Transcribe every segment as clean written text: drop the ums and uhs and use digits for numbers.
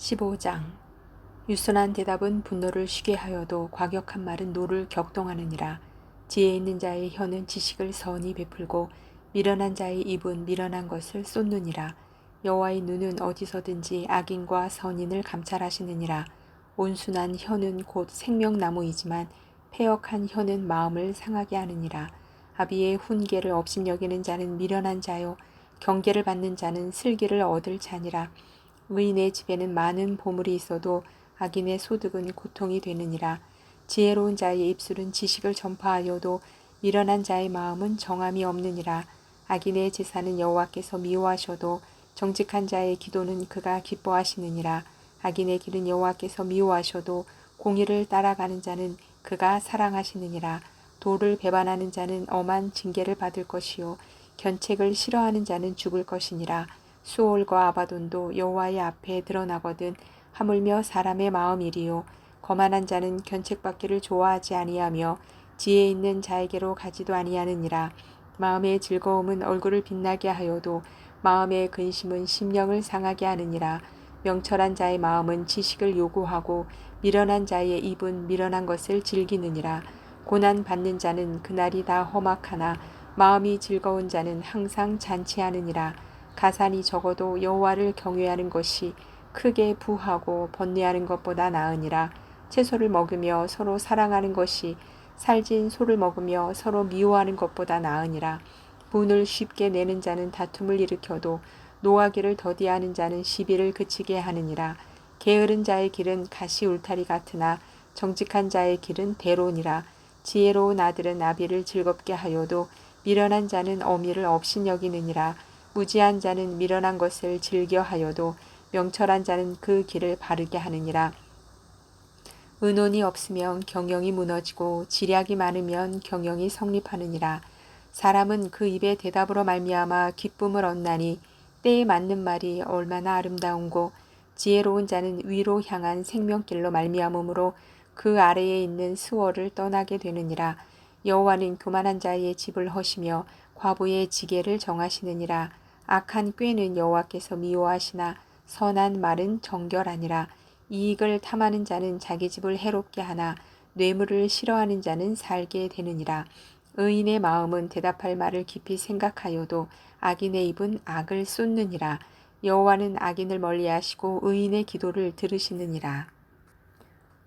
15장. 유순한 대답은 분노를 쉬게 하여도 과격한 말은 노를 격동하느니라. 지혜 있는 자의 혀는 지식을 선히 베풀고 미련한 자의 입은 미련한 것을 쏟느니라. 여호와의 눈은 어디서든지 악인과 선인을 감찰하시느니라. 온순한 혀는 곧 생명나무이지만 패역한 혀는 마음을 상하게 하느니라. 아비의 훈계를 업신여기는 자는 미련한 자요 경계를 받는 자는 슬기를 얻을 자니라. 의인의 집에는 많은 보물이 있어도 악인의 소득은 고통이 되느니라. 지혜로운 자의 입술은 지식을 전파하여도 미련한 자의 마음은 정함이 없느니라. 악인의 제사는 여호와께서 미워하셔도 정직한 자의 기도는 그가 기뻐하시느니라. 악인의 길은 여호와께서 미워하셔도 공의를 따라가는 자는 그가 사랑하시느니라. 도를 배반하는 자는 엄한 징계를 받을 것이요 견책을 싫어하는 자는 죽을 것이니라. 수올과 아바돈도 여호와의 앞에 드러나거든 하물며 사람의 마음이리요 거만한 자는 견책받기를 좋아하지 아니하며 지혜 있는 자에게로 가지도 아니하느니라. 마음의 즐거움은 얼굴을 빛나게 하여도 마음의 근심은 심령을 상하게 하느니라. 명철한 자의 마음은 지식을 요구하고 미련한 자의 입은 미련한 것을 즐기느니라. 고난 받는 자는 그날이 다 험악하나 마음이 즐거운 자는 항상 잔치하느니라. 가산이 적어도 여호와를 경외하는 것이 크게 부하고 번뇌하는 것보다 나으니라. 채소를 먹으며 서로 사랑하는 것이 살진 소를 먹으며 서로 미워하는 것보다 나으니라. 분을 쉽게 내는 자는 다툼을 일으켜도 노하기를 더디하는 자는 시비를 그치게 하느니라. 게으른 자의 길은 가시 울타리 같으나 정직한 자의 길은 대로니라. 지혜로운 아들은 아비를 즐겁게 하여도 미련한 자는 어미를 업신여기느니라. 무지한 자는 미련한 것을 즐겨하여도 명철한 자는 그 길을 바르게 하느니라. 의논이 없으면 경영이 무너지고 지략이 많으면 경영이 성립하느니라. 사람은 그 입의 대답으로 말미암아 기쁨을 얻나니 때에 맞는 말이 얼마나 아름다운고 지혜로운 자는 위로 향한 생명길로 말미암으므로 그 아래에 있는 수월을 떠나게 되느니라. 여호와는 교만한 자의 집을 허시며 과부의 지게를 정하시느니라. 악한 꾀는 여호와께서 미워하시나 선한 말은 정결하니라. 이익을 탐하는 자는 자기 집을 해롭게 하나 뇌물을 싫어하는 자는 살게 되느니라. 의인의 마음은 대답할 말을 깊이 생각하여도 악인의 입은 악을 쏟느니라. 여호와는 악인을 멀리하시고 의인의 기도를 들으시느니라.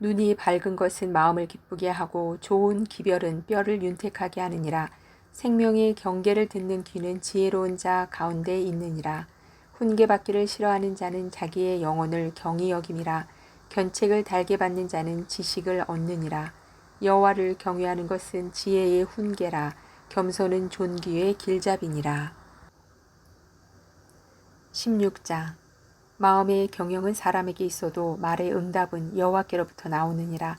눈이 밝은 것은 마음을 기쁘게 하고 좋은 기별은 뼈를 윤택하게 하느니라. 생명의 경계를 듣는 귀는 지혜로운 자 가운데 있느니라. 훈계받기를 싫어하는 자는 자기의 영혼을 경히 여김이라. 견책을 달게 받는 자는 지식을 얻느니라. 여호와를 경외하는 것은 지혜의 훈계라. 겸손은 존귀의 길잡이니라. 16장. 마음의 경영은 사람에게 있어도 말의 응답은 여호와께로부터 나오느니라.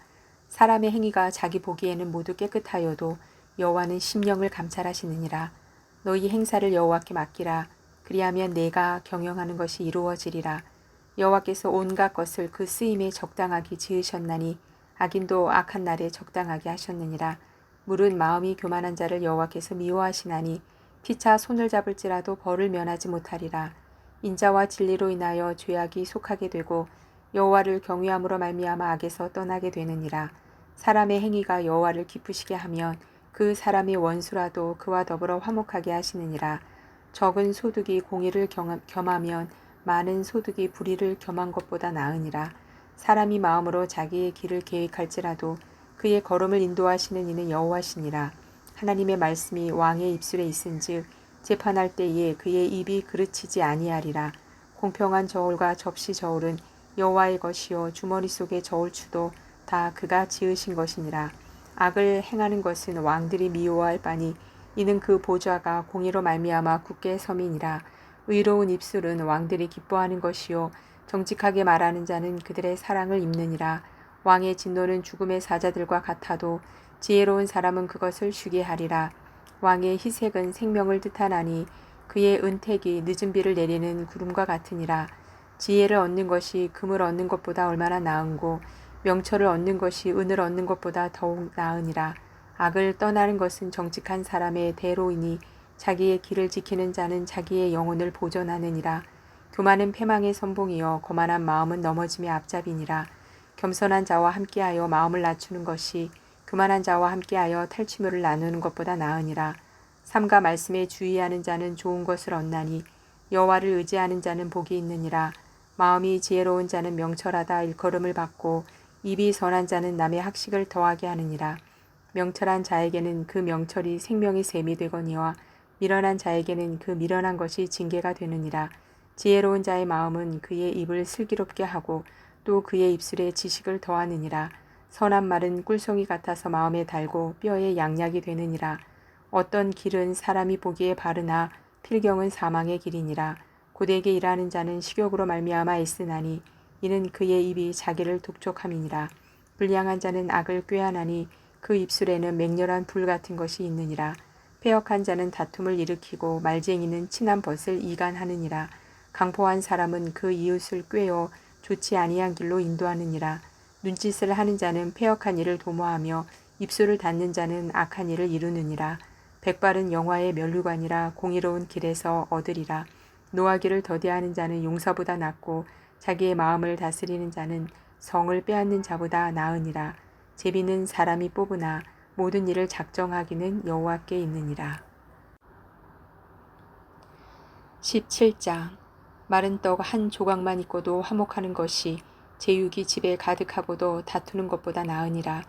사람의 행위가 자기 보기에는 모두 깨끗하여도 여호와는 심령을 감찰하시느니라. 너희 행사를 여호와께 맡기라. 그리하면 내가 경영하는 것이 이루어지리라. 여호와께서 온갖 것을 그 쓰임에 적당하게 지으셨나니 악인도 악한 날에 적당하게 하셨느니라. 물은 마음이 교만한 자를 여호와께서 미워하시나니 피차 손을 잡을지라도 벌을 면하지 못하리라. 인자와 진리로 인하여 죄악이 속하게 되고 여호와를 경외함으로 말미암아 악에서 떠나게 되느니라. 사람의 행위가 여호와를 기쁘시게 하면 그 사람의 원수라도 그와 더불어 화목하게 하시느니라. 적은 소득이 공의를 겸하면 많은 소득이 불의를 겸한 것보다 나으니라. 사람이 마음으로 자기의 길을 계획할지라도 그의 걸음을 인도하시는 이는 여호와시니라. 하나님의 말씀이 왕의 입술에 있은즉 재판할 때에 그의 입이 그르치지 아니하리라. 공평한 저울과 접시 저울은 여호와의 것이요 주머니 속의 저울추도 다 그가 지으신 것이니라. 악을 행하는 것은 왕들이 미워할 바니 이는 그 보좌가 공의로 말미암아 굳게 섬이니라. 의로운 입술은 왕들이 기뻐하는 것이요 정직하게 말하는 자는 그들의 사랑을 입느니라. 왕의 진노는 죽음의 사자들과 같아도 지혜로운 사람은 그것을 쉬게 하리라. 왕의 희색은 생명을 뜻하나니 그의 은택이 늦은 비를 내리는 구름과 같으니라. 지혜를 얻는 것이 금을 얻는 것보다 얼마나 나은고 명철을 얻는 것이 은을 얻는 것보다 더욱 나으니라. 악을 떠나는 것은 정직한 사람의 대로이니 자기의 길을 지키는 자는 자기의 영혼을 보존하느니라. 교만은 패망의 선봉이요 거만한 마음은 넘어짐의 앞잡이니라. 겸손한 자와 함께하여 마음을 낮추는 것이 교만한 자와 함께하여 탈취물을 나누는 것보다 나으니라. 삼가 말씀에 주의하는 자는 좋은 것을 얻나니 여호와를 의지하는 자는 복이 있느니라. 마음이 지혜로운 자는 명철하다 일컬음을 받고 입이 선한 자는 남의 학식을 더하게 하느니라. 명철한 자에게는 그 명철이 생명의 샘이 되거니와 미련한 자에게는 그 미련한 것이 징계가 되느니라. 지혜로운 자의 마음은 그의 입을 슬기롭게 하고 또 그의 입술에 지식을 더하느니라. 선한 말은 꿀송이 같아서 마음에 달고 뼈에 양약이 되느니라. 어떤 길은 사람이 보기에 바르나 필경은 사망의 길이니라. 고되게 일하는 자는 식욕으로 말미암아 애쓰나니 이는 그의 입이 자기를 독촉함이니라. 불량한 자는 악을 꾀하나니 그 입술에는 맹렬한 불 같은 것이 있느니라. 패역한 자는 다툼을 일으키고 말쟁이는 친한 벗을 이간하느니라. 강포한 사람은 그 이웃을 꾀어 좋지 아니한 길로 인도하느니라. 눈짓을 하는 자는 패역한 일을 도모하며 입술을 닫는 자는 악한 일을 이루느니라. 백발은 영화의 면류관이라 공의로운 길에서 얻으리라. 노하기를 더디하는 자는 용사보다 낫고 자기의 마음을 다스리는 자는 성을 빼앗는 자보다 나으니라. 제비는 사람이 뽑으나 모든 일을 작정하기는 여호와께 있느니라. 17장 마른 떡 한 조각만 있고도 화목하는 것이 제육이 집에 가득하고도 다투는 것보다 나으니라.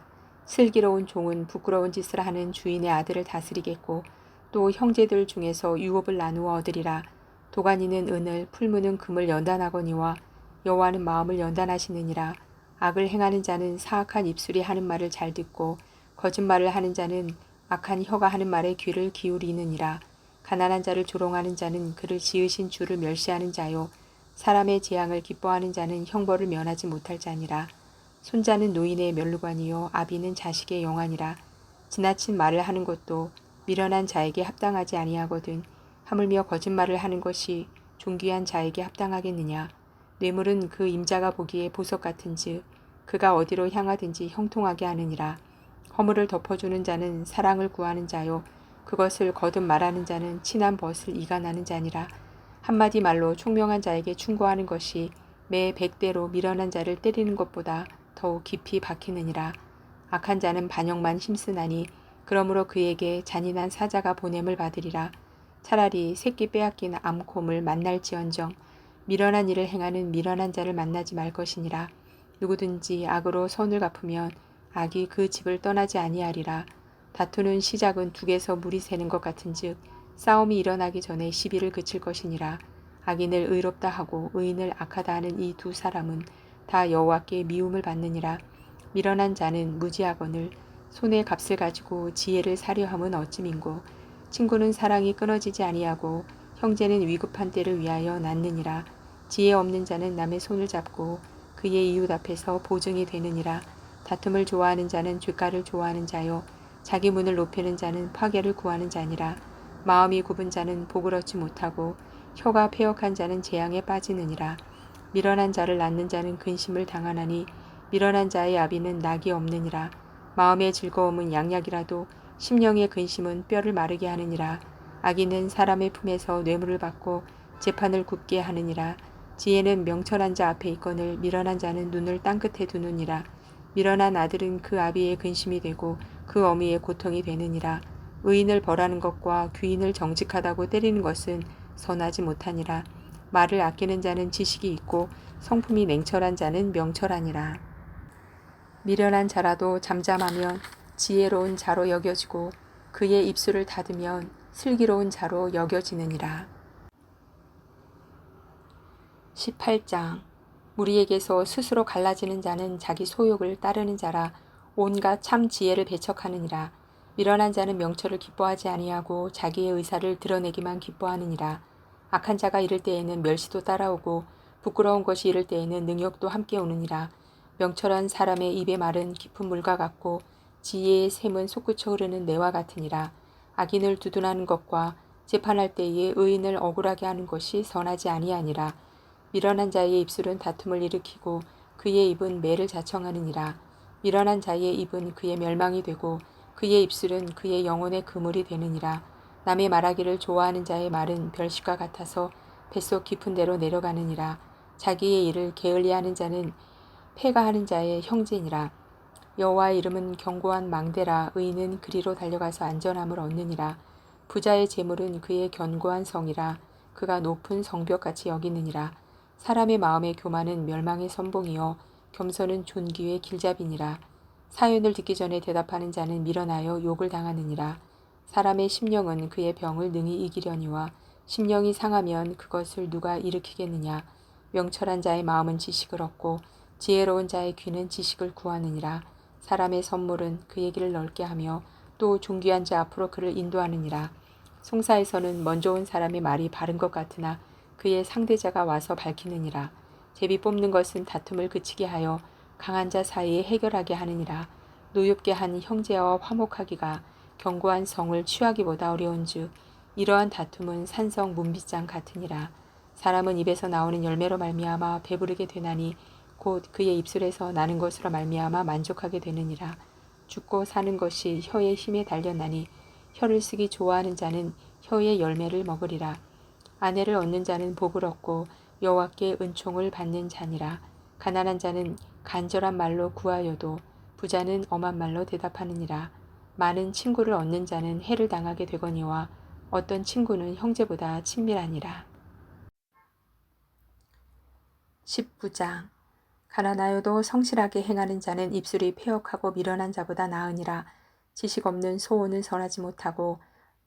슬기로운 종은 부끄러운 짓을 하는 주인의 아들을 다스리겠고 또 형제들 중에서 유업을 나누어 얻으리라. 도가니는 은을 풀무는 금을 연단하거니와 여호와는 마음을 연단하시느니라. 악을 행하는 자는 사악한 입술이 하는 말을 잘 듣고 거짓말을 하는 자는 악한 혀가 하는 말에 귀를 기울이느니라. 가난한 자를 조롱하는 자는 그를 지으신 주를 멸시하는 자요 사람의 재앙을 기뻐하는 자는 형벌을 면하지 못할 자니라. 손자는 노인의 면류관이요 아비는 자식의 영안이라. 지나친 말을 하는 것도 미련한 자에게 합당하지 아니하거든 하물며 거짓말을 하는 것이 존귀한 자에게 합당하겠느냐. 뇌물은 그 임자가 보기에 보석 같은즉 그가 어디로 향하든지 형통하게 하느니라. 허물을 덮어주는 자는 사랑을 구하는 자요 그것을 거듭 말하는 자는 친한 벗을 이간하는 자니라. 한마디 말로 총명한 자에게 충고하는 것이 매 100대로 미련한 자를 때리는 것보다 더욱 깊이 박히느니라. 악한 자는 반역만 힘쓰나니 그러므로 그에게 잔인한 사자가 보냄을 받으리라. 차라리 새끼 빼앗긴 암곰을 만날지언정 미련한 일을 행하는 미련한 자를 만나지 말 것이니라. 누구든지 악으로 선을 갚으면 악이 그 집을 떠나지 아니하리라. 다투는 시작은 둑에서 물이 새는 것 같은즉 싸움이 일어나기 전에 시비를 그칠 것이니라. 악인을 의롭다 하고 의인을 악하다 하는 이 두 사람은 다 여호와께 미움을 받느니라. 미련한 자는 무지하거늘 손에 값을 가지고 지혜를 사려 함은 어찌민고. 친구는 사랑이 끊어지지 아니하고 형제는 위급한 때를 위하여 낳느니라. 지혜 없는 자는 남의 손을 잡고 그의 이웃 앞에서 보증이 되느니라. 다툼을 좋아하는 자는 죗가를 좋아하는 자요 자기 문을 높이는 자는 파괴를 구하는 자니라. 마음이 굽은 자는 복을 얻지 못하고 혀가 패역한 자는 재앙에 빠지느니라. 미련한 자를 낳는 자는 근심을 당하나니 미련한 자의 아비는 낙이 없느니라. 마음의 즐거움은 양약이라도 심령의 근심은 뼈를 마르게 하느니라. 악인은 사람의 품에서 뇌물을 받고 재판을 굽게 하느니라. 지혜는 명철한 자 앞에 있거늘 미련한 자는 눈을 땅끝에 두느니라. 미련한 아들은 그 아비의 근심이 되고 그 어미의 고통이 되느니라. 의인을 벌하는 것과 귀인을 정직하다고 때리는 것은 선하지 못하니라. 말을 아끼는 자는 지식이 있고 성품이 냉철한 자는 명철하니라. 미련한 자라도 잠잠하면 지혜로운 자로 여겨지고 그의 입술을 닫으면 슬기로운 자로 여겨지느니라. 18장 무리에게서 스스로 갈라지는 자는 자기 소욕을 따르는 자라 온갖 참 지혜를 배척하느니라. 미련한 자는 명철을 기뻐하지 아니하고 자기의 의사를 드러내기만 기뻐하느니라. 악한 자가 이를 때에는 멸시도 따라오고 부끄러운 것이 이를 때에는 능욕도 함께 오느니라. 명철한 사람의 입의 말은 깊은 물과 같고 지혜의 샘은 솟구쳐 흐르는 내와 같으니라. 악인을 두둔하는 것과 재판할 때에 의인을 억울하게 하는 것이 선하지 아니하니라. 미련한 자의 입술은 다툼을 일으키고 그의 입은 매를 자청하느니라. 미련한 자의 입은 그의 멸망이 되고 그의 입술은 그의 영혼의 그물이 되느니라. 남의 말하기를 좋아하는 자의 말은 별식과 같아서 뱃속 깊은 데로 내려가느니라. 자기의 일을 게을리하는 자는 패가하는 자의 형제니라. 여호와의 이름은 견고한 망대라. 의인은 그리로 달려가서 안전함을 얻느니라. 부자의 재물은 그의 견고한 성이라. 그가 높은 성벽같이 여기느니라. 사람의 마음의 교만은 멸망의 선봉이요 겸손은 존귀의 길잡이니라. 사연을 듣기 전에 대답하는 자는 밀어나여 욕을 당하느니라. 사람의 심령은 그의 병을 능히 이기려니와 심령이 상하면 그것을 누가 일으키겠느냐. 명철한 자의 마음은 지식을 얻고 지혜로운 자의 귀는 지식을 구하느니라. 사람의 선물은 그의 길을 넓게 하며 또 존귀한 자 앞으로 그를 인도하느니라. 송사에서는 먼저 온 사람의 말이 바른 것 같으나 그의 상대자가 와서 밝히느니라. 제비 뽑는 것은 다툼을 그치게 하여 강한 자 사이에 해결하게 하느니라. 노엽게 한 형제와 화목하기가 견고한 성을 취하기보다 어려운즉 이러한 다툼은 산성 문빗장 같으니라. 사람은 입에서 나오는 열매로 말미암아 배부르게 되나니 곧 그의 입술에서 나는 것으로 말미암아 만족하게 되느니라. 죽고 사는 것이 혀의 힘에 달렸나니 혀를 쓰기 좋아하는 자는 혀의 열매를 먹으리라. 아내를 얻는 자는 복을 얻고 여호와께 은총을 받는 자니라. 가난한 자는 간절한 말로 구하여도 부자는 엄한 말로 대답하느니라. 많은 친구를 얻는 자는 해를 당하게 되거니와 어떤 친구는 형제보다 친밀하니라. 19장. 가난하여도 성실하게 행하는 자는 입술이 패역하고 미련한 자보다 나으니라. 지식 없는 소원은 선하지 못하고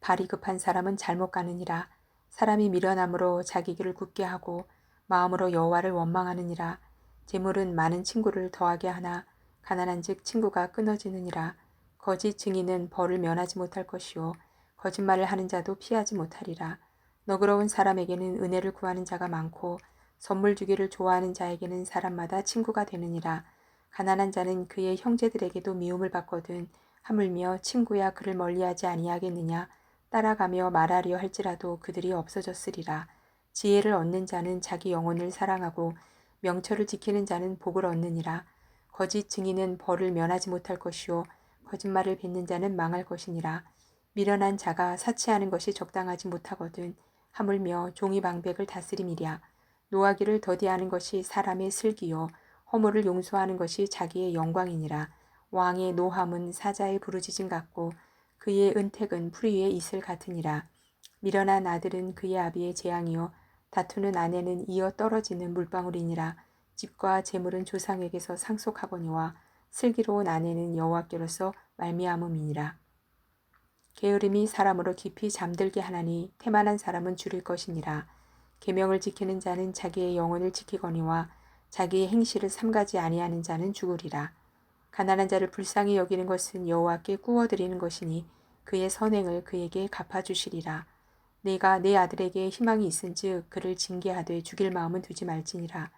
발이 급한 사람은 잘못 가느니라. 사람이 미련함으로 자기 길을 굳게 하고 마음으로 여호와를 원망하느니라. 재물은 많은 친구를 더하게 하나 가난한즉 친구가 끊어지느니라. 거짓 증인은 벌을 면하지 못할 것이요 거짓말을 하는 자도 피하지 못하리라. 너그러운 사람에게는 은혜를 구하는 자가 많고 선물 주기를 좋아하는 자에게는 사람마다 친구가 되느니라. 가난한 자는 그의 형제들에게도 미움을 받거든 하물며 친구야 그를 멀리하지 아니하겠느냐. 따라가며 말하려 할지라도 그들이 없어졌으리라. 지혜를 얻는 자는 자기 영혼을 사랑하고 명철을 지키는 자는 복을 얻느니라. 거짓 증인은 벌을 면하지 못할 것이요 거짓말을 뱉는 자는 망할 것이니라. 미련한 자가 사치하는 것이 적당하지 못하거든 하물며 종이 방백을 다스림이랴. 노하기를 더디하는 것이 사람의 슬기요 허물을 용서하는 것이 자기의 영광이니라. 왕의 노함은 사자의 부르짖음 같고 그의 은택은 풀 위의 이슬 같으니라. 미련한 아들은 그의 아비의 재앙이요 다투는 아내는 이어 떨어지는 물방울이니라. 집과 재물은 조상에게서 상속하거니와 슬기로운 아내는 여호와께로서 말미암음이니라. 게으름이 사람으로 깊이 잠들게 하나니 태만한 사람은 줄일 것이니라. 계명을 지키는 자는 자기의 영혼을 지키거니와 자기의 행실을 삼가지 아니하는 자는 죽으리라. 가난한 자를 불쌍히 여기는 것은 여호와께 구워드리는 것이니 그의 선행을 그에게 갚아주시리라. 내가 내 아들에게 희망이 있은즉 그를 징계하되 죽일 마음은 두지 말지니라.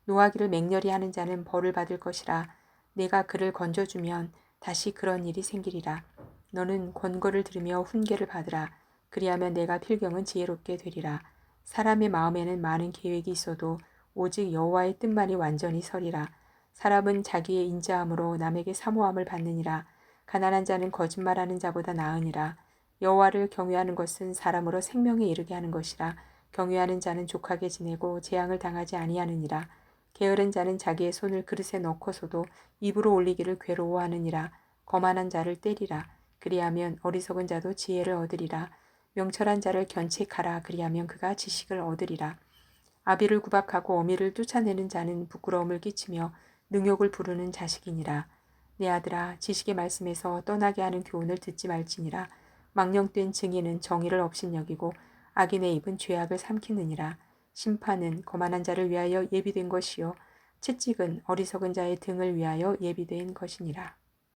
노하기를 맹렬히 하는 자는 벌을 받을 것이라. 내가 그를 건져주면 다시 그런 일이 생기리라. 너는 권고를 들으며 훈계를 받으라. 그리하면 내가 필경은 지혜롭게 되리라. 사람의 마음에는 많은 계획이 있어도 오직 여호와의 뜻만이 완전히 서리라. 사람은 자기의 인자함으로 남에게 사모함을 받느니라. 가난한 자는 거짓말하는 자보다 나으니라. 여호와를 경외하는 것은 사람으로 생명에 이르게 하는 것이라. 경외하는 자는 족하게 지내고 재앙을 당하지 아니하느니라. 게으른 자는 자기의 손을 그릇에 넣고서도 입으로 올리기를 괴로워하느니라. 거만한 자를 때리라. 그리하면 어리석은 자도 지혜를 얻으리라. 명철한 자를 견책하라. 그리하면 그가 지식을 얻으리라. 아비를 구박하고 어미를 쫓아내는 자는 부끄러움을 끼치며 능욕을 부르는 자식이니라. 내 아들아 지식의 말씀에서 떠나게 하는 교훈을 듣지 말지니라. 망령된 증인은 정의를 업신여기고 악인의 입은 죄악을 삼키느니라. 심판은 거만한 자를 위하여 예비된 것이요 채찍은 어리석은 자의 등을 위하여 예비된 것이니라.